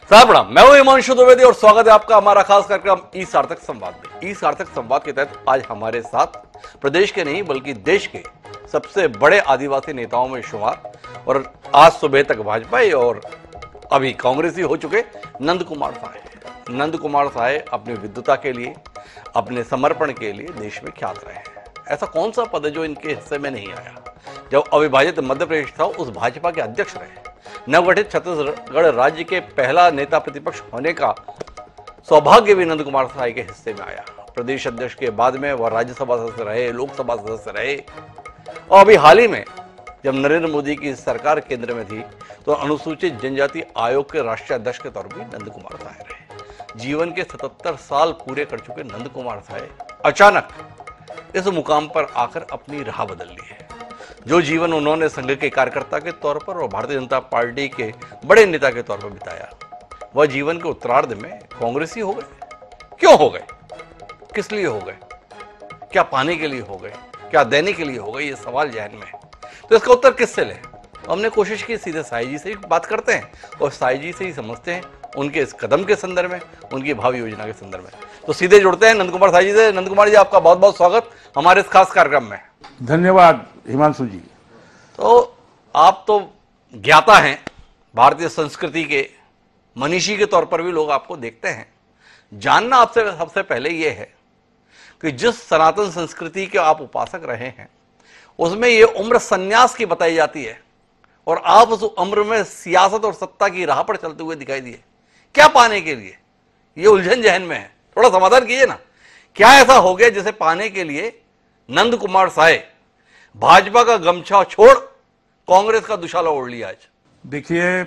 साहब प्रणाम, मैं हूं हिमांशु द्विवेदी और स्वागत है आपका हमारा खास कार्यक्रम ई सार्थक संवाद में। ई सार्थक संवाद के तहत आज हमारे साथ प्रदेश के नहीं बल्कि देश के सबसे बड़े आदिवासी नेताओं में शुमार और आज सुबह तक भाजपा और अभी कांग्रेसी हो चुके नंद कुमार साहे। नंद कुमार साहे अपनी विद्वता के लिए, अपने समर्पण के लिए देश में ख्यात रहे हैं। ऐसा कौन सा पद है जो इनके हिस्से में नहीं आया? जब अविभाजित मध्य प्रदेश था उस भाजपा के अध्यक्ष रहे। नवगठित छत्तीसगढ़ राज्य के पहला नेता प्रतिपक्ष होने का सौभाग्य भी नंद कुमार साहे के हिस्से में आया। प्रदेश अध्यक्ष के बाद में वह राज्यसभा सदस्य रहे, लोकसभा सदस्य रहे और अभी हाल ही में जब नरेंद्र मोदी की सरकार केंद्र में थी तो अनुसूचित जनजाति आयोग के राष्ट्रीय अध्यक्ष के तौर पर नंद कुमार साहे रहे। जीवन के 77 साल पूरे कर चुके नंद कुमार साहे अचानक इस मुकाम पर आकर अपनी राह बदल ली है। जो जीवन उन्होंने संघ के कार्यकर्ता के तौर पर और भारतीय जनता पार्टी के बड़े नेता के तौर पर बिताया, वह जीवन के उत्तरार्ध में कांग्रेसी हो गए। क्यों हो गए? किस लिए हो गए? क्या पाने के लिए हो गए? क्या देने के लिए हो गए? ये सवाल जहन में है। तो इसका उत्तर किससे लें? हमने कोशिश की सीधे साई जी से ही बात करते हैं और साई जी से ही समझते हैं उनके इस कदम के संदर्भ में, उनकी भावी योजना के संदर्भ में। तो सीधे जुड़ते हैं नंद कुमार साई जी से। नंद कुमार जी, आपका बहुत बहुत स्वागत हमारे इस खास कार्यक्रम में। धन्यवाद हिमांशु जी। तो आप तो ज्ञाता हैं, भारतीय संस्कृति के मनीषी के तौर पर भी लोग आपको देखते हैं। जानना आपसे सबसे पहले यह है कि जिस सनातन संस्कृति के आप उपासक रहे हैं उसमें यह उम्र संन्यास की बताई जाती है और आप उस उम्र में सियासत और सत्ता की राह पर चलते हुए दिखाई दिए। क्या पाने के लिए? यह उलझन जहन में है, थोड़ा समाधान कीजिए ना। क्या ऐसा हो गया जिसे पाने के लिए नंद कुमार साहे भाजपा का गमछा छोड़ कांग्रेस का दुशाला ओढ़ लिया आज? देखिए,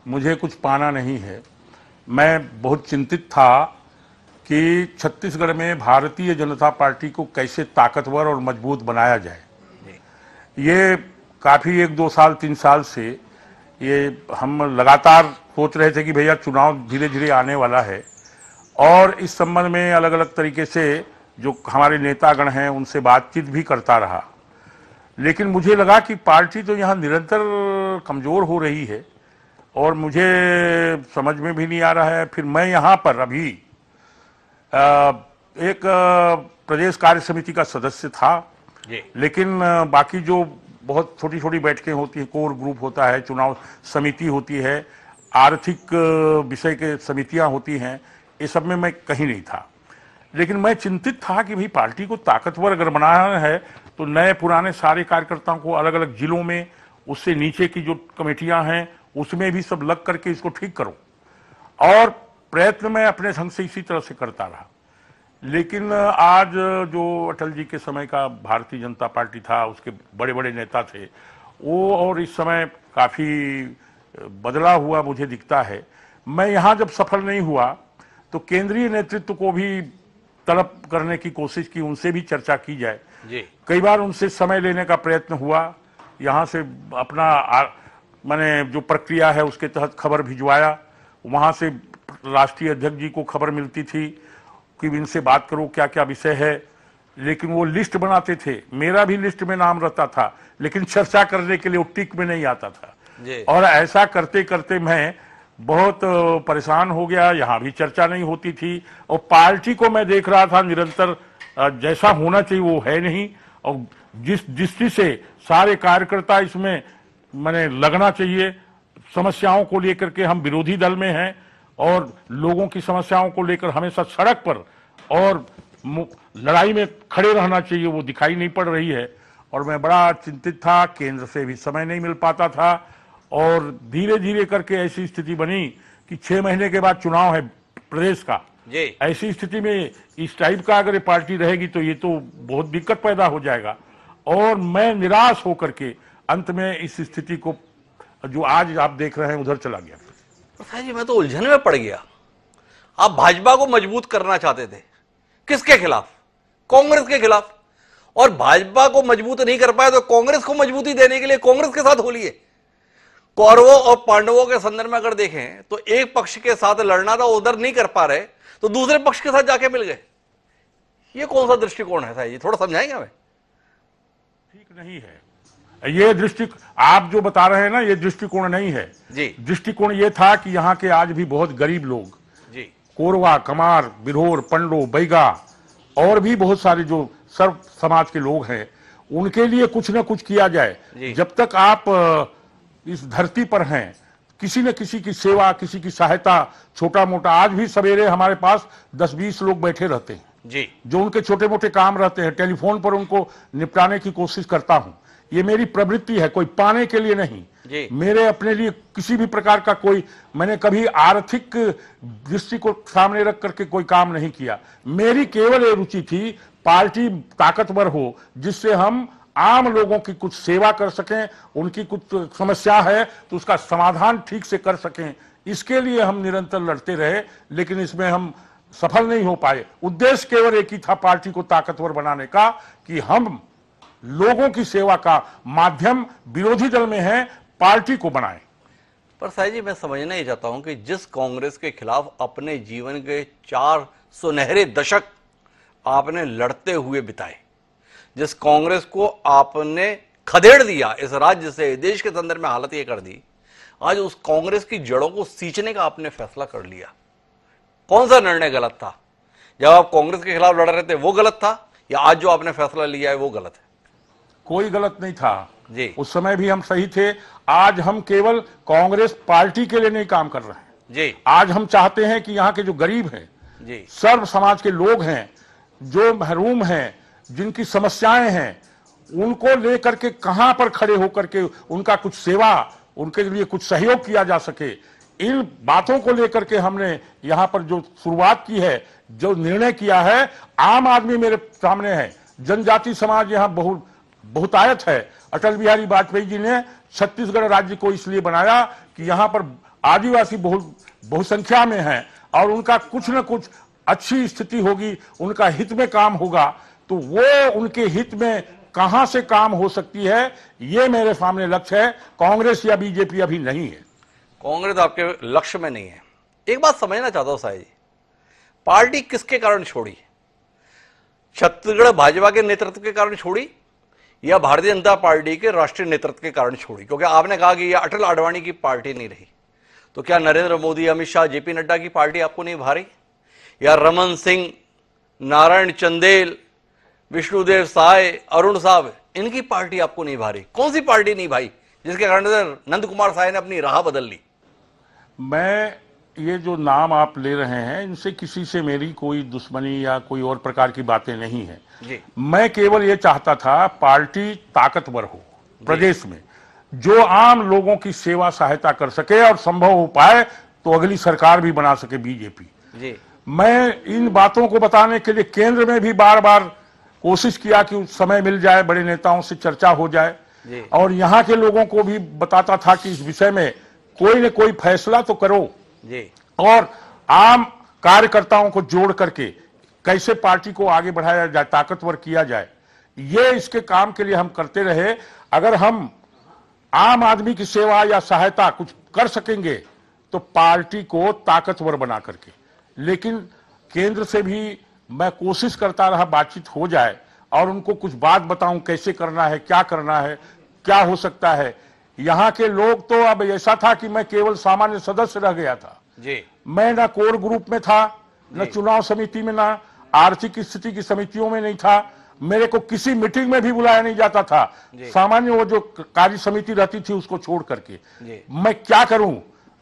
मुझे कुछ पाना नहीं है। मैं बहुत चिंतित था कि छत्तीसगढ़ में भारतीय जनता पार्टी को कैसे ताकतवर और मजबूत बनाया जाए। ये काफी 1-2 साल 3 साल से ये हम लगातार सोच रहे थे कि भैया चुनाव धीरे धीरे आने वाला है और इस संबंध में अलग अलग तरीके से जो हमारे नेतागण हैं उनसे बातचीत भी करता रहा। लेकिन मुझे लगा कि पार्टी तो यहाँ निरंतर कमजोर हो रही है और मुझे समझ में भी नहीं आ रहा है। फिर मैं यहाँ पर अभी एक प्रदेश कार्य समिति का सदस्य था, लेकिन बाकी जो बहुत छोटी छोटी बैठकें होती है, कोर ग्रुप होता है, चुनाव समिति होती है, आर्थिक विषय के समितियां होती हैं, ये सब में मैं कहीं नहीं था। लेकिन मैं चिंतित था कि भाई पार्टी को ताकतवर अगर बनाना है तो नए पुराने सारे कार्यकर्ताओं को अलग अलग जिलों में, उससे नीचे की जो कमेटियां हैं उसमें भी सब लग करके इसको ठीक करो। और प्रयत्न मैं अपने ढंग से इसी तरह से करता रहा। लेकिन आज जो अटल जी के समय का भारतीय जनता पार्टी था, उसके बड़े बड़े नेता थे वो, और इस समय काफी बदला हुआ मुझे दिखता है। मैं यहाँ जब सफल नहीं हुआ तो केंद्रीय नेतृत्व को भी तलब करने की कोशिश की, उनसे भी चर्चा की जाए। कई बार उनसे समय लेने का प्रयत्न हुआ, यहाँ से अपना माने जो प्रक्रिया है उसके तहत खबर भिजवाया। वहाँ से राष्ट्रीय अध्यक्ष जी को खबर मिलती थी कि इनसे बात करो क्या क्या विषय है, लेकिन वो लिस्ट बनाते थे। मेरा भी लिस्ट में नाम रहता था, लेकिन चर्चा करने के लिए वो टिक में नहीं आता था। और ऐसा करते करते मैं बहुत परेशान हो गया। यहाँ भी चर्चा नहीं होती थी और पार्टी को मैं देख रहा था निरंतर जैसा होना चाहिए वो है नहीं। और जिस दृष्टि से सारे कार्यकर्ता इसमें मैंने लगना चाहिए, समस्याओं को लेकर के हम विरोधी दल में हैं और लोगों की समस्याओं को लेकर हमेशा सड़क पर और लड़ाई में खड़े रहना चाहिए, वो दिखाई नहीं पड़ रही है। और मैं बड़ा चिंतित था, केंद्र से भी समय नहीं मिल पाता था और धीरे धीरे करके ऐसी स्थिति बनी कि 6 महीने के बाद चुनाव है प्रदेश का। ऐसी स्थिति में इस टाइप का अगर ये पार्टी रहेगी तो ये तो बहुत दिक्कत पैदा हो जाएगा। और मैं निराश होकर के अंत में इस स्थिति को जो आज आप देख रहे हैं उधर चला गया। साई जी, मैं तो उलझन में पड़ गया। आप भाजपा को मजबूत करना चाहते थे, किसके खिलाफ? कांग्रेस के खिलाफ। और भाजपा को मजबूत नहीं कर पाए तो कांग्रेस को मजबूती देने के लिए कांग्रेस के साथ हो लिए। कौरवों और पांडवों के संदर्भ में अगर देखें तो एक पक्ष के साथ लड़ना था, उधर नहीं कर पा रहे तो दूसरे पक्ष के साथ जाके मिल गए। ये कौन सा दृष्टिकोण है साई जी, थोड़ा समझाएंगे हमें? ठीक नहीं है। ये आप जो बता रहे हैं ना, ये दृष्टिकोण नहीं है जी। दृष्टिकोण ये था कि यहाँ के आज भी बहुत गरीब लोग, जी। कोरवा, कमार, बिरहोर, पंडो, बैगा और भी बहुत सारे जो सर्व समाज के लोग हैं, उनके लिए कुछ ना कुछ किया जाए। जब तक आप इस धरती पर हैं, किसी न किसी की सेवा, किसी की सहायता, छोटा मोटा, आज भी सवेरे हमारे पास 10-20 लोग बैठे रहते हैं जी, जो उनके छोटे मोटे काम रहते हैं, टेलीफोन पर उनको निपटाने की कोशिश करता हूं। ये मेरी प्रवृत्ति है, कोई पाने के लिए नहीं जी। मेरे अपने लिए किसी भी प्रकार का कोई, मैंने कभी आर्थिक दृष्टि को सामने रख करके कोई काम नहीं किया। मेरी केवल ये रुचि थी पार्टी ताकतवर हो, जिससे हम आम लोगों की कुछ सेवा कर सकें, उनकी कुछ समस्या है तो उसका समाधान ठीक से कर सकें। इसके लिए हम निरंतर लड़ते रहे, लेकिन इसमें हम सफल नहीं हो पाए। उद्देश्य केवल एक ही था, पार्टी को ताकतवर बनाने का, कि हम लोगों की सेवा का माध्यम विरोधी दल में है, पार्टी को बनाएं। पर साई जी, मैं समझना ही चाहता हूं कि जिस कांग्रेस के खिलाफ अपने जीवन के 4 सुनहरे दशक आपने लड़ते हुए बिताए, जिस कांग्रेस को आपने खदेड़ दिया इस राज्य से, देश के संदर्भ में हालत ये कर दी, आज उस कांग्रेस की जड़ों को सींचने का आपने फैसला कर लिया। कौन सा निर्णय गलत था? जब आप कांग्रेस के खिलाफ लड़ रहे थे वो गलत था, या आज जो आपने फैसला लिया है वो गलत है? कोई गलत नहीं था जी। उस समय भी हम सही थे। आज हम केवल कांग्रेस पार्टी के लिए नहीं काम कर रहे हैं जी। आज हम चाहते हैं कि यहाँ के जो गरीब हैं जी, सर्व समाज के लोग हैं, जो महरूम हैं, जिनकी समस्याएं हैं, उनको लेकर के कहां पर खड़े होकर के उनका कुछ सेवा, उनके लिए कुछ सहयोग किया जा सके। इन बातों को लेकर के हमने यहां पर जो शुरुआत की है, जो निर्णय किया है, आम आदमी मेरे सामने है, जनजाति समाज यहां बहुतायत है। अटल बिहारी वाजपेयी जी ने छत्तीसगढ़ राज्य को इसलिए बनाया कि यहां पर आदिवासी बहुसंख्या में हैं और उनका कुछ न कुछ अच्छी स्थिति होगी, उनका हित में काम होगा, तो वो उनके हित में कहां से काम हो सकती है, ये मेरे सामने लक्ष्य है। कांग्रेस या बीजेपी अभी नहीं है। कांग्रेस आपके लक्ष्य में नहीं है। एक बात समझना चाहता हूं साई जी, पार्टी किसके कारण छोड़ी? छत्तीसगढ़ भाजपा के नेतृत्व के कारण छोड़ी, या भारतीय जनता पार्टी के राष्ट्रीय नेतृत्व के कारण छोड़ी? क्योंकि आपने कहा कि यह अटल आडवाणी की पार्टी नहीं रही, तो क्या नरेंद्र मोदी, अमित शाह, जेपी नड्डा की पार्टी आपको नहीं भा रही, या रमन सिंह, नारायण चंदेल, विष्णुदेव साय, अरुण साहब, इनकी पार्टी आपको नहीं भा रही? कौन सी पार्टी नहीं भाई जिसके कारण नंद कुमार साय ने अपनी राह बदल ली? मैं ये जो नाम आप ले रहे हैं, इनसे किसी से मेरी कोई दुश्मनी या कोई और प्रकार की बातें नहीं है जी। मैं केवल ये चाहता था पार्टी ताकतवर हो प्रदेश में, जो आम लोगों की सेवा सहायता कर सके और संभव हो पाए तो अगली सरकार भी बना सके बीजेपी जी। मैं इन बातों को बताने के लिए केंद्र में भी बार बार कोशिश किया कि समय मिल जाए, बड़े नेताओं से चर्चा हो जाए, और यहाँ के लोगों को भी बताता था कि इस विषय में कोई न कोई फैसला तो करो जी। और आम कार्यकर्ताओं को जोड़ करके कैसे पार्टी को आगे बढ़ाया जाए, ताकतवर किया जाए, ये इसके काम के लिए हम करते रहे। अगर हम आम आदमी की सेवा या सहायता कुछ कर सकेंगे तो पार्टी को ताकतवर बना करके, लेकिन केंद्र से भी मैं कोशिश करता रहा बातचीत हो जाए और उनको कुछ बात बताऊं, कैसे करना है, क्या हो सकता है। यहाँ के लोग तो अब ऐसा था कि मैं केवल सामान्य सदस्य रह गया था जी। मैं ना कोर ग्रुप में था, न चुनाव समिति में, ना आर्थिक स्थिति की समितियों में नहीं था। मेरे को किसी मीटिंग में भी बुलाया नहीं जाता था, सामान्य वो जो कार्य समिति रहती थी उसको छोड़ करके। मैं क्या करूं?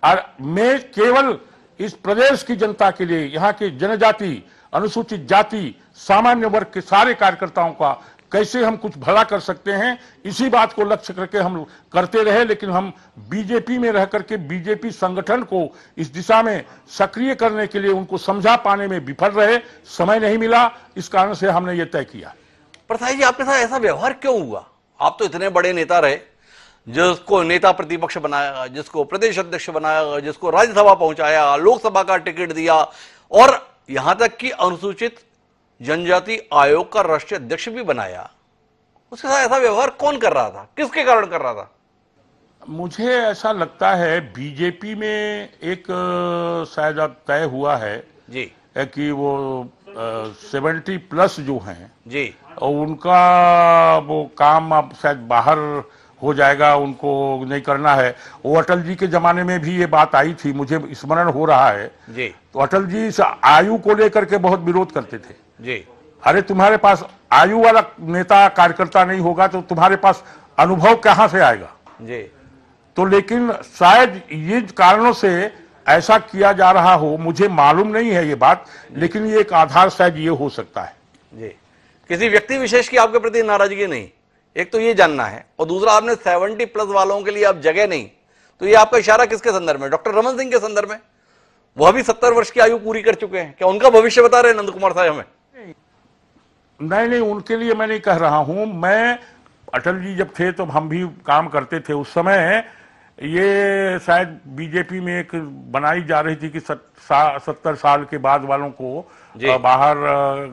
और मैं केवल इस प्रदेश की जनता के लिए, यहाँ के जनजाति, अनुसूचित जाति, सामान्य वर्ग के सारे कार्यकर्ताओं का कैसे हम कुछ भला कर सकते हैं, इसी बात को लक्ष्य करके हम करते रहे। लेकिन हम बीजेपी में रह करके बीजेपी संगठन को इस दिशा में सक्रिय करने के लिए उनको समझा पाने में विफल रहे, समय नहीं मिला, इस कारण से हमने ये तय किया। प्रसाद जी, आपके साथ ऐसा व्यवहार क्यों हुआ? आप तो इतने बड़े नेता रहे, जिसको नेता प्रतिपक्ष बनाया, जिसको प्रदेश अध्यक्ष बनाया, जिसको राज्यसभा पहुंचाया, लोकसभा का टिकट दिया, और यहां तक कि अनुसूचित जनजाति आयोग का राष्ट्रीय अध्यक्ष भी बनाया। उसके साथ ऐसा व्यवहार कौन कर रहा था, किसके कारण कर रहा था? मुझे ऐसा लगता है बीजेपी में एक शायद अब तय हुआ है जी कि वो 70+ जो हैं जी, और उनका वो काम अब शायद बाहर हो जाएगा, उनको नहीं करना है। वो अटल जी के जमाने में भी ये बात आई थी, मुझे स्मरण हो रहा है जी। तो अटल जी इस आयु को लेकर के बहुत विरोध करते थे जी। अरे तुम्हारे पास आयु वाला नेता कार्यकर्ता नहीं होगा तो तुम्हारे पास अनुभव कहां से आएगा जी। तो लेकिन शायद ये कारणों से ऐसा किया जा रहा हो, मुझे मालूम नहीं है ये बात, लेकिन ये एक आधार शायद ये हो सकता है। जी। किसी व्यक्ति विशेष की आपके प्रति नाराजगी नहीं, एक तो ये जानना है, और दूसरा आपने 70+ वालों के लिए अब जगह नहीं, तो ये आपका इशारा किसके संदर्भ में? डॉक्टर रमन सिंह के संदर्भ में? वह भी 70 वर्ष की आयु पूरी कर चुके हैं, क्या उनका भविष्य बता रहे हैं नंद कुमार साहब हमें? नहीं, उनके लिए मैं नहीं कह रहा हूं। मैं अटल जी जब थे तो हम भी काम करते थे उस समय। ये शायद बीजेपी में एक बनाई जा रही थी कि 70 साल के बाद वालों को बाहर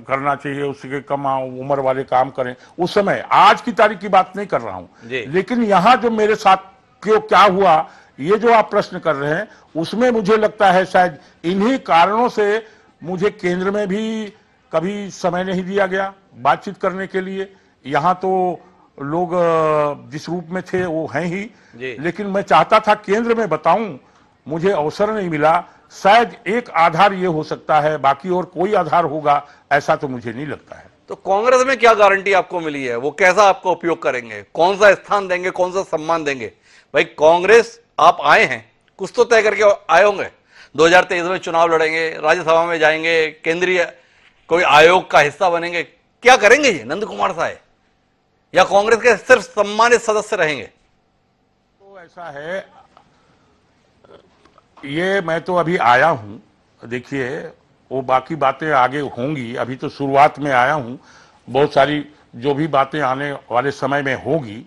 करना चाहिए, उसके कम उम्र वाले काम करें उस समय। आज की तारीख की बात नहीं कर रहा हूं, लेकिन यहां जो मेरे साथ क्यों क्या हुआ, ये जो आप प्रश्न कर रहे हैं, उसमें मुझे लगता है शायद इन्हीं कारणों से मुझे केंद्र में भी कभी समय नहीं दिया गया बातचीत करने के लिए। यहाँ तो लोग जिस रूप में थे वो हैं ही, लेकिन मैं चाहता था केंद्र में बताऊं, मुझे अवसर नहीं मिला। शायद एक आधार ये हो सकता है, बाकी और कोई आधार होगा ऐसा तो मुझे नहीं लगता है। तो कांग्रेस में क्या गारंटी आपको मिली है? वो कैसा आपको उपयोग करेंगे, कौन सा स्थान देंगे, कौन सा सम्मान देंगे? भाई कांग्रेस आप आए हैं, कुछ तो तय करके आए होंगे। 2023 में चुनाव लड़ेंगे, राज्यसभा में जाएंगे, केंद्रीय कोई आयोग का हिस्सा बनेंगे, क्या करेंगे ये नंद कुमार साहब? या कांग्रेस के सिर्फ सम्मानित सदस्य रहेंगे? तो ऐसा है, ये मैं तो अभी आया हूं, देखिए वो बाकी बातें आगे होंगी, अभी तो शुरुआत में आया हूं। बहुत सारी जो भी बातें आने वाले समय में होगी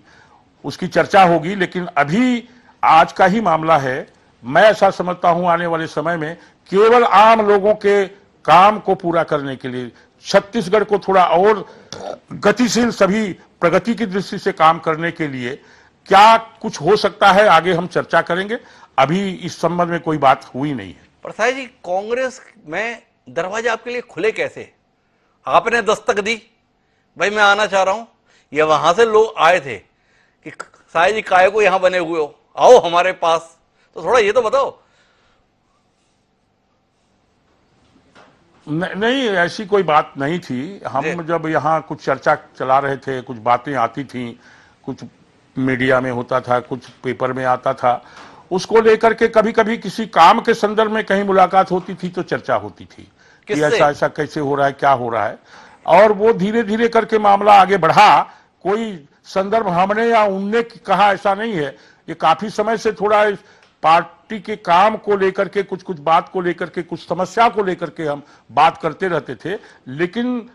उसकी चर्चा होगी, लेकिन अभी आज का ही मामला है। मैं ऐसा समझता हूं आने वाले समय में केवल आम लोगों के काम को पूरा करने के लिए, छत्तीसगढ़ को थोड़ा और गतिशील, सभी प्रगति की दृष्टि से काम करने के लिए क्या कुछ हो सकता है, आगे हम चर्चा करेंगे। अभी इस संबंध में कोई बात हुई नहीं है। प्रसाद जी, कांग्रेस में दरवाजे आपके लिए खुले कैसे? आपने दस्तक दी, भाई मैं आना चाह रहा हूं, या वहां से लोग आए थे कि साहिब जी काय को यहां बने हुए हो, आओ हमारे पास? तो थोड़ा ये तो बताओ। नहीं, ऐसी कोई बात नहीं थी। हम जब यहाँ कुछ चर्चा चला रहे थे, कुछ बातें आती थी, कुछ मीडिया में होता था, कुछ पेपर में आता था, उसको लेकर के कभी कभी किसी काम के संदर्भ में कहीं मुलाकात होती थी तो चर्चा होती थी कि ऐसा ऐसा कैसे हो रहा है, क्या हो रहा है, और वो धीरे धीरे करके मामला आगे बढ़ा। कोई संदर्भ हमने या उनने कहा ऐसा नहीं है। ये काफी समय से थोड़ा पार्टी के काम को लेकर के, कुछ कुछ बात को लेकर के, कुछ समस्या को लेकर के हम बात करते रहते थे, लेकिन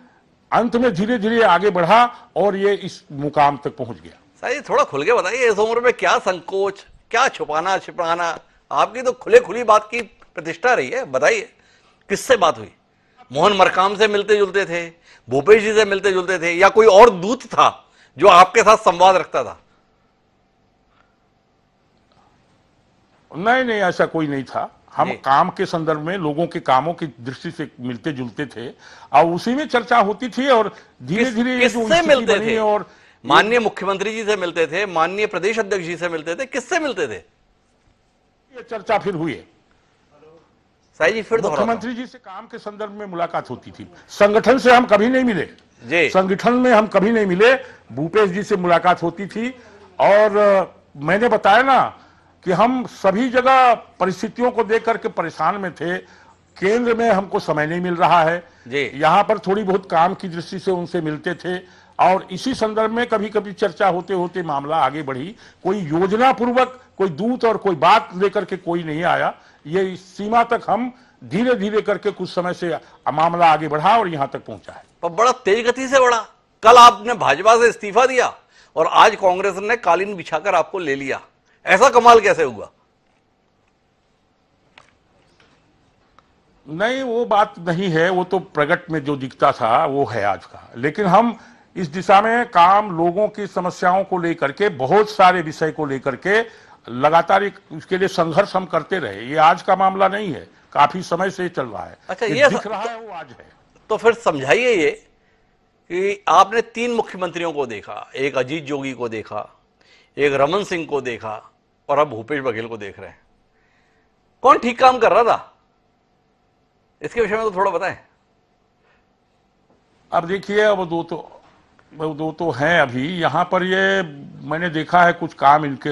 अंत में धीरे धीरे आगे बढ़ा और ये इस मुकाम तक पहुंच गया। साहिब थोड़ा खुल के बताइए, इस उम्र में क्या संकोच, क्या छुपाना छिपाना? आपकी तो खुले खुली बात की प्रतिष्ठा रही है, बताइए किससे बात हुई? मोहन मरकाम से मिलते जुलते थे, भूपेश जी से मिलते जुलते थे, या कोई और दूत था जो आपके साथ संवाद रखता था? नहीं, ऐसा कोई नहीं था। हम काम के संदर्भ में लोगों के कामों की दृष्टि से मिलते जुलते थे और उसी में चर्चा होती थी, और धीरे धीरे किससे मिलते थे? और माननीय मुख्यमंत्री जी से मिलते थे, माननीय प्रदेश अध्यक्ष जी से मिलते थे, किससे मिलते थे? ये चर्चा फिर हुई है साई जी, फिर मुख्यमंत्री जी से काम के संदर्भ में मुलाकात होती थी। संगठन से हम कभी नहीं मिले जी, संगठन में हम कभी नहीं मिले। भूपेश जी से मुलाकात होती थी, और मैंने बताया ना कि हम सभी जगह परिस्थितियों को देख करके परेशान में थे। केंद्र में हमको समय नहीं मिल रहा है, यहाँ पर थोड़ी बहुत काम की दृष्टि से उनसे मिलते थे, और इसी संदर्भ में कभी कभी चर्चा होते होते मामला आगे बढ़ी। कोई योजना पूर्वक कोई दूत और कोई बात लेकर के कोई नहीं आया। ये इस सीमा तक हम धीरे धीरे करके कुछ समय से मामला आगे बढ़ा और यहाँ तक पहुंचा है। पर बड़ा तेज गति से बढ़ा। कल आपने भाजपा से इस्तीफा दिया और आज कांग्रेस ने कालीन बिछाकर आपको ले लिया, ऐसा कमाल कैसे हुआ? नहीं, वो बात नहीं है, वो तो प्रगट में जो दिखता था वो है आज का। लेकिन हम इस दिशा में काम, लोगों की समस्याओं को लेकर के, बहुत सारे विषय को लेकर के लगातार उसके लिए संघर्ष हम करते रहे। ये आज का मामला नहीं है, काफी समय से चल रहा है। अच्छा, ये दिख रहा है वो आज है। तो फिर समझाइए ये कि आपने 3 मुख्यमंत्रियों को देखा, एक अजीत जोगी को देखा, एक रमन सिंह को देखा और अब भूपेश बघेल को देख रहे हैं। कौन ठीक काम कर रहा था, इसके विषय में तो थोड़ा बताएं। अब देखिए, अब दो तो हैं अभी यहाँ पर। ये मैंने देखा है कुछ काम इनके,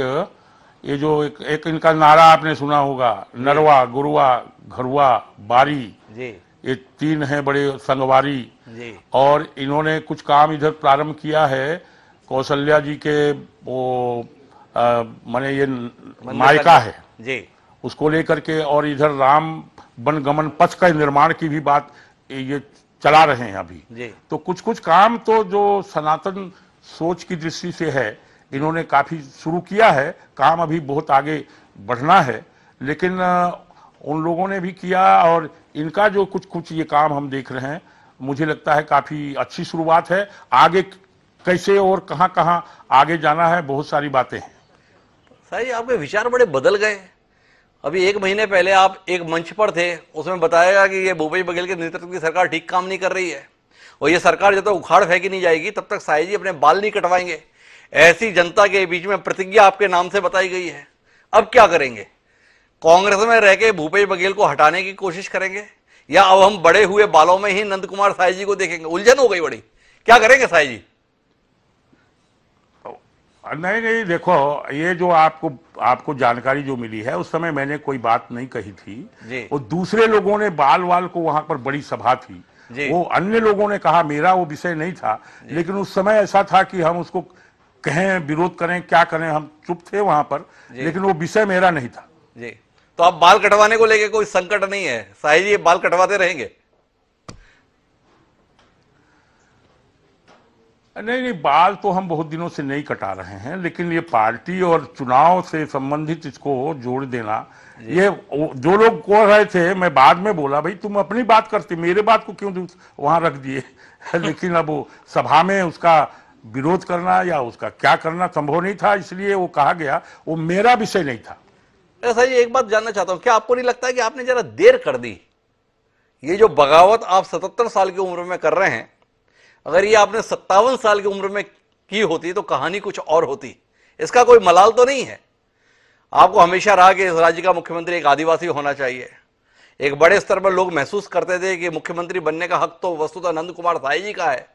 ये जो एक इनका नारा आपने सुना होगा, नरवा, गुरुआ, घरुआ, बारी जी, ये तीन हैं बड़े संगवारी जी, और इन्होंने कुछ काम इधर प्रारंभ किया है। कौशल्या जी के वो माने ये मायका है जी, उसको लेकर के, और इधर राम वनगमन पथ का निर्माण की भी बात ये चला रहे हैं अभी। जी। तो कुछ कुछ काम तो जो सनातन सोच की दृष्टि से है इन्होंने काफी शुरू किया है। काम अभी बहुत आगे बढ़ना है, लेकिन उन लोगों ने भी किया, और इनका जो कुछ कुछ ये काम हम देख रहे हैं, मुझे लगता है काफी अच्छी शुरुआत है। आगे कैसे और कहां कहां आगे जाना है, बहुत सारी बातें हैं। सही, आपके विचार बड़े बदल गए। अभी 1 महीने पहले आप एक मंच पर थे, उसमें बताया गया कि ये भूपेश बघेल के नेतृत्व की सरकार ठीक काम नहीं कर रही है, और ये सरकार जब तक उखाड़ फेंकी नहीं जाएगी तब तक साई जी अपने बाल नहीं कटवाएंगे, ऐसी जनता के बीच में प्रतिज्ञा आपके नाम से बताई गई है। अब क्या करेंगे? कांग्रेस में रह के भूपेश बघेल को हटाने की कोशिश करेंगे, या अब हम बड़े हुए बालों में ही नंद कुमार साई जी को देखेंगे? उलझन हो गई बड़ी, क्या करेंगे साई जी? नहीं, देखो, ये जो आपको जानकारी जो मिली है, उस समय मैंने कोई बात नहीं कही थी। और दूसरे लोगों ने बाल को वहां पर बड़ी सभा थी, वो अन्य लोगों ने कहा, मेरा वो विषय नहीं था। लेकिन उस समय ऐसा था कि हम उसको कहें, विरोध करें, क्या करें, हम चुप थे वहां पर, लेकिन वो विषय मेरा नहीं था। जी, तो आप बाल कटवाने को लेके कोई संकट नहीं है, साई जी बाल कटवाते रहेंगे? नहीं, बाल तो हम बहुत दिनों से नहीं कटा रहे हैं, लेकिन ये पार्टी और चुनाव से संबंधित इसको जोड़ देना, ये जो लोग कह रहे थे, मैं बाद में बोला, भाई तुम अपनी बात करते, मेरे बात को क्यों वहां रख दिए? लेकिन अब वो सभा में उसका विरोध करना या उसका क्या करना संभव नहीं था, इसलिए वो कहा गया, वो मेरा विषय नहीं था। ऐसा ही एक बात जानना चाहता हूं, क्या आपको नहीं लगता है कि आपने जरा देर कर दी? ये जो बगावत आप 77 साल की उम्र में कर रहे हैं, अगर ये आपने 57 साल की उम्र में की होती तो कहानी कुछ और होती। इसका कोई मलाल तो नहीं है? आपको हमेशा रहा कि इस राज्य का मुख्यमंत्री एक आदिवासी होना चाहिए। एक बड़े स्तर पर लोग महसूस करते थे कि मुख्यमंत्री बनने का हक तो वस्तुतः नंद कुमार साई जी का है।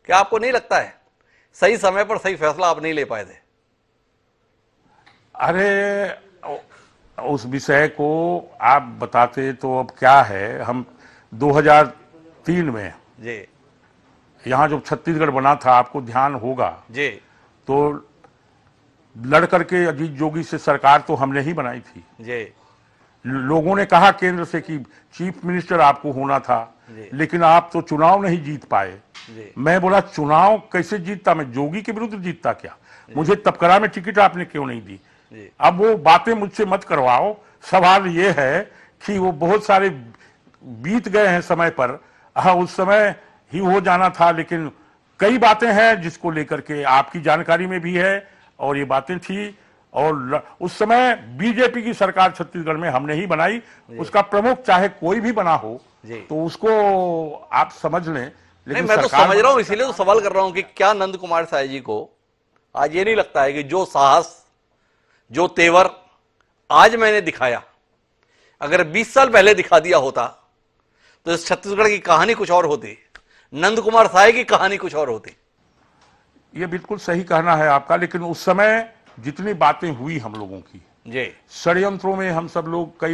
क्या आपको नहीं लगता है सही समय पर सही फैसला आप नहीं ले पाए थे? अरे, उस विषय को आप बताते तो अब क्या है। हम 2003 में जी, यहाँ जब छत्तीसगढ़ बना था, आपको ध्यान होगा जी, तो लड़ करके अजीत जोगी से सरकार तो हमने ही बनाई थी। जी, लोगों ने कहा केंद्र से कि चीफ मिनिस्टर आपको होना था, लेकिन आप तो चुनाव नहीं जीत पाए। मैं बोला, चुनाव कैसे जीतता, मैं जोगी के विरुद्ध जीतता क्या? मुझे तबकरा में टिकट आपने क्यों नहीं दी? अब वो बातें मुझसे मत करवाओ। सवाल ये है कि वो बहुत सारे बीत गए हैं समय पर। हाँ, उस समय ही हो जाना था, लेकिन कई बातें हैं जिसको लेकर के आपकी जानकारी में भी है, और ये बातें थी। और उस समय बीजेपी की सरकार छत्तीसगढ़ में हमने ही बनाई, उसका प्रमुख चाहे कोई भी बना हो, तो उसको आप समझ लें। लेकिन मैं तो समझ रहा हूं, इसीलिए तो सवाल कर रहा हूं कि क्या नंद कुमार साई जी को आज ये नहीं लगता है कि जो साहस, जो तेवर आज मैंने दिखाया, अगर 20 साल पहले दिखा दिया होता तो इस छत्तीसगढ़ की कहानी कुछ और होती, नंद कुमार साई की कहानी कुछ और होती। ये बिल्कुल सही कहना है आपका, लेकिन उस समय जितनी बातें हुई हम लोगों की, षड्यंत्रों में हम सब लोग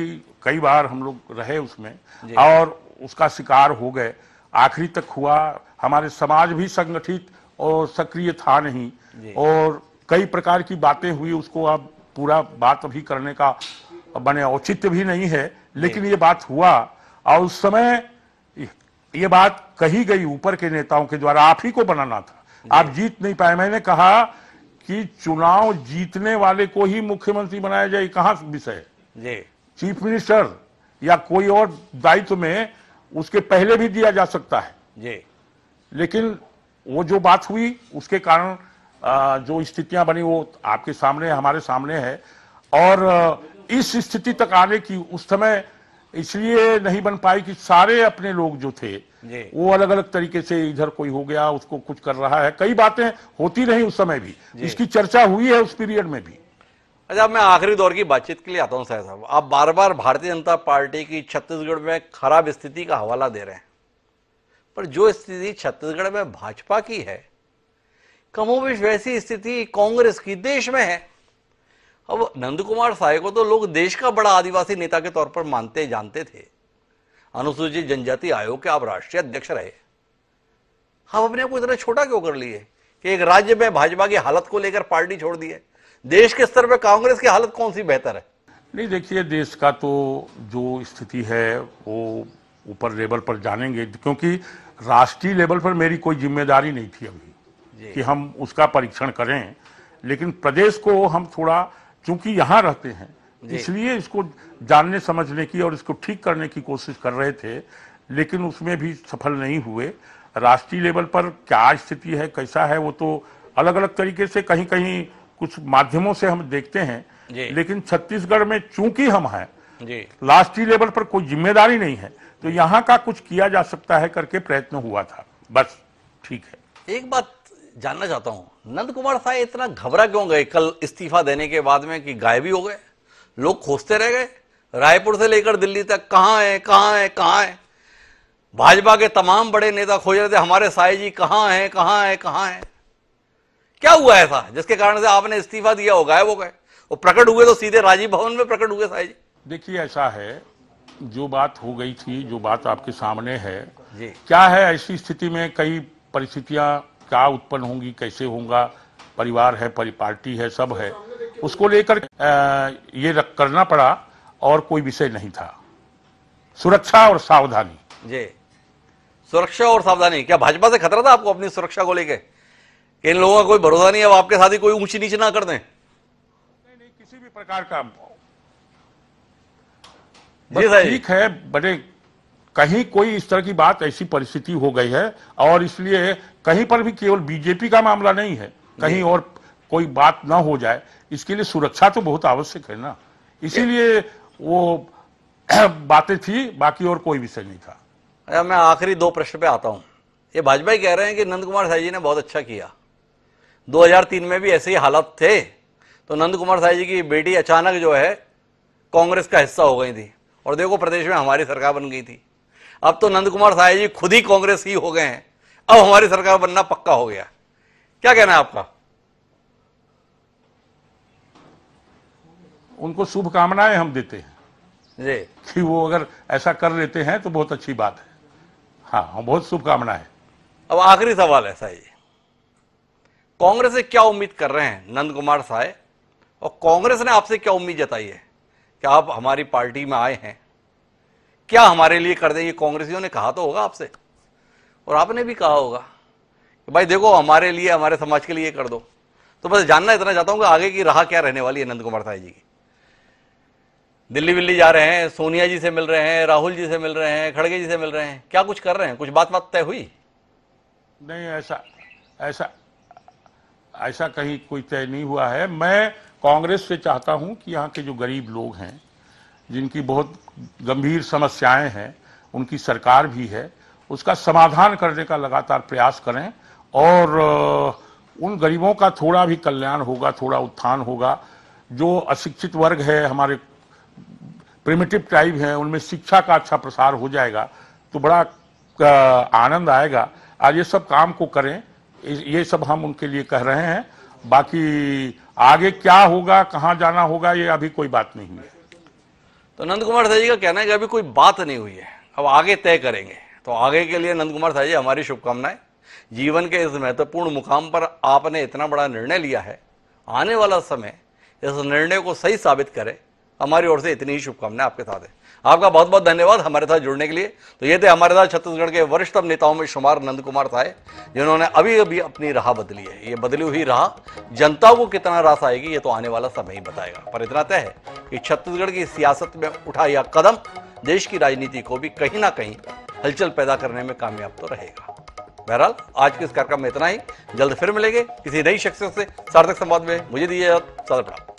कई बार हम लोग रहे उसमें, और उसका शिकार हो गए। आखिरी तक हुआ। हमारे समाज भी संगठित और सक्रिय था नहीं, और कई प्रकार की बातें हुई। उसको अब पूरा बात अभी करने का बने औचित्य भी नहीं है, लेकिन ये बात हुआ, और उस समय ये बात कही गई ऊपर के नेताओं के द्वारा, आप ही को बनाना था, आप जीत नहीं पाए। मैंने कहा कि चुनाव जीतने वाले को ही मुख्यमंत्री बनाया जाए, कहां विषय है? चीफ मिनिस्टर या कोई और दायित्व में उसके पहले भी दिया जा सकता है। लेकिन वो जो बात हुई, उसके कारण जो स्थितियां बनी, वो आपके सामने, हमारे सामने है। और इस स्थिति तक आने की, उस समय इसलिए नहीं बन पाई कि सारे अपने लोग जो थे जी। वो अलग अलग तरीके से, इधर कोई हो गया उसको कुछ कर रहा है, कई बातें होती रही उस समय भी, इसकी चर्चा हुई है उस पीरियड में भी। अच्छा, मैं आखिरी दौर की बातचीत के लिए आता हूं साहब साहब। आप बार बार भारतीय जनता पार्टी की छत्तीसगढ़ में खराब स्थिति का हवाला दे रहे हैं, पर जो स्थिति छत्तीसगढ़ में भाजपा की है, कमोबेश वैसी स्थिति कांग्रेस की देश में है। अब नंद कुमार साय को तो लोग देश का बड़ा आदिवासी नेता के तौर पर मानते जानते थे। अनुसूचित जनजाति आयोग के आप राष्ट्रीय अध्यक्ष रहे, आप अपने आप को इतना छोटा क्यों कर लिए कि एक राज्य में भाजपा की हालत को लेकर पार्टी छोड़ दी है? देश के स्तर पर कांग्रेस की हालत कौन सी बेहतर है? नहीं, देखिए, देश का तो जो स्थिति है वो ऊपर लेवल पर जानेंगे, क्योंकि राष्ट्रीय लेवल पर मेरी कोई जिम्मेदारी नहीं थी अभी कि हम उसका परीक्षण करें। लेकिन प्रदेश को हम थोड़ा, चूंकि यहाँ रहते हैं, इसलिए इसको जानने समझने की और इसको ठीक करने की कोशिश कर रहे थे, लेकिन उसमें भी सफल नहीं हुए। राष्ट्रीय लेवल पर क्या स्थिति है, कैसा है, वो तो अलग अलग तरीके से कहीं कहीं कुछ माध्यमों से हम देखते हैं, लेकिन छत्तीसगढ़ में चूंकि हम हैं, राष्ट्रीय लेवल पर कोई जिम्मेदारी नहीं है, तो यहाँ का कुछ किया जा सकता है करके प्रयत्न हुआ था, बस। ठीक है, एक बात जानना चाहता हूं, नंद कुमार साय इतना घबरा क्यों गए कल इस्तीफा देने के बाद में कि गायब ही हो गए? लोग खोजते रह गए रायपुर से लेकर दिल्ली तक, कहां है कहां है कहां है। भाजपा के तमाम बड़े नेता खोज रहे थे हमारे साय जी कहां है कहां है कहां है। क्या हुआ ऐसा जिसके कारण से आपने इस्तीफा दिया? हो गायब हो गए। वो प्रकट हुए तो सीधे राजीव भवन में प्रकट हुए साय जी। देखिए, ऐसा है, जो बात हो गई थी, जो बात आपके सामने है जी। क्या है, ऐसी स्थिति में कई परिस्थितियां क्या उत्पन्न होंगी, कैसे होगा, परिवार है, पार्टी है, सब है, उसको लेकर ये करना पड़ा और कोई विषय नहीं था। सुरक्षा और सावधानी जी, सुरक्षा और सावधानी। क्या भाजपा से खतरा था आपको अपनी सुरक्षा को लेकर? इन लोगों का कोई भरोसा नहीं है, अब आपके साथ ही कोई ऊंची नीच ना कर दें? नहीं, किसी भी प्रकार का। ठीक है, बड़े कहीं कोई इस तरह की बात, ऐसी परिस्थिति हो गई है, और इसलिए कहीं पर भी केवल बीजेपी का मामला नहीं है, कहीं और कोई बात ना हो जाए, इसके लिए सुरक्षा तो बहुत आवश्यक है ना, इसीलिए वो बातें थी, बाकी और कोई विषय नहीं था। अच्छा, मैं आखिरी दो प्रश्न पे आता हूं। ये भाजपा ही कह रहे हैं कि नंद कुमार साय जी ने बहुत अच्छा किया, 2003 में भी ऐसे ही हालात थे तो नंद कुमार साय जी की बेटी अचानक जो है कांग्रेस का हिस्सा हो गई थी, और देखो प्रदेश में हमारी सरकार बन गई थी। अब तो नंद कुमार साय जी खुद ही कांग्रेस ही हो गए हैं, अब हमारी सरकार बनना पक्का हो गया। क्या कहना है आपका? उनको शुभकामनाएं हम देते हैं जी, कि वो अगर ऐसा कर लेते हैं तो बहुत अच्छी बात है। हाँ, बहुत शुभकामनाएं। अब आखिरी सवाल है साय जी, कांग्रेस से क्या उम्मीद कर रहे हैं नंद कुमार साय, और कांग्रेस ने आपसे क्या उम्मीद जताई है कि आप हमारी पार्टी में आए हैं, क्या हमारे लिए कर देंगे? कांग्रेसियों ने कहा तो होगा आपसे, और आपने भी कहा होगा कि भाई देखो हमारे लिए, हमारे समाज के लिए कर दो। तो बस जानना इतना चाहता हूं कि आगे की राह क्या रहने वाली है नंद कुमार साय जी की? दिल्ली विल्ली जा रहे हैं, सोनिया जी से मिल रहे हैं, राहुल जी से मिल रहे हैं, खड़गे जी से मिल रहे हैं, क्या कुछ कर रहे हैं? कुछ बात तय हुई? नहीं, ऐसा कहीं कोई तय नहीं हुआ है। मैं कांग्रेस से चाहता हूं कि यहाँ के जो गरीब लोग हैं, जिनकी बहुत गंभीर समस्याएं हैं, उनकी सरकार भी है, उसका समाधान करने का लगातार प्रयास करें, और उन गरीबों का थोड़ा भी कल्याण होगा, थोड़ा उत्थान होगा। जो अशिक्षित वर्ग है, हमारे प्रिमिटिव ट्राइब हैं, उनमें शिक्षा का अच्छा प्रसार हो जाएगा तो बड़ा आनंद आएगा। आज ये सब काम को करें, ये सब हम उनके लिए कह रहे हैं। बाकी आगे क्या होगा, कहाँ जाना होगा, ये अभी कोई बात नहीं है। तो नंद कुमार साय जी का कहना है कि अभी कोई बात नहीं हुई है, अब आगे तय करेंगे। तो आगे के लिए नंद कुमार साय जी हमारी शुभकामनाएं। जीवन के इस महत्वपूर्ण मुकाम पर आपने इतना बड़ा निर्णय लिया है, आने वाला समय इस निर्णय को सही साबित करे, हमारी ओर से इतनी ही शुभकामनाएं आपके साथ है। आपका बहुत बहुत धन्यवाद हमारे साथ जुड़ने के लिए। तो ये थे हमारे साथ छत्तीसगढ़ के वरिष्ठतम नेताओं में शुमार नंद कुमार साय, जिन्होंने अभी अभी अपनी राह बदली है। ये बदली हुई राह जनता को कितना रास आएगी ये तो आने वाला समय ही बताएगा। पर इतना तय है कि छत्तीसगढ़ की सियासत में उठा यह कदम देश की राजनीति को भी कहीं ना कहीं हलचल पैदा करने में कामयाब तो रहेगा। बहरहाल आज के इस कार्यक्रम में इतना ही। जल्द फिर मिलेंगे किसी नई शख्सियत से सार्थक संवाद में। मुझे दीजिए सादर प्रणाम।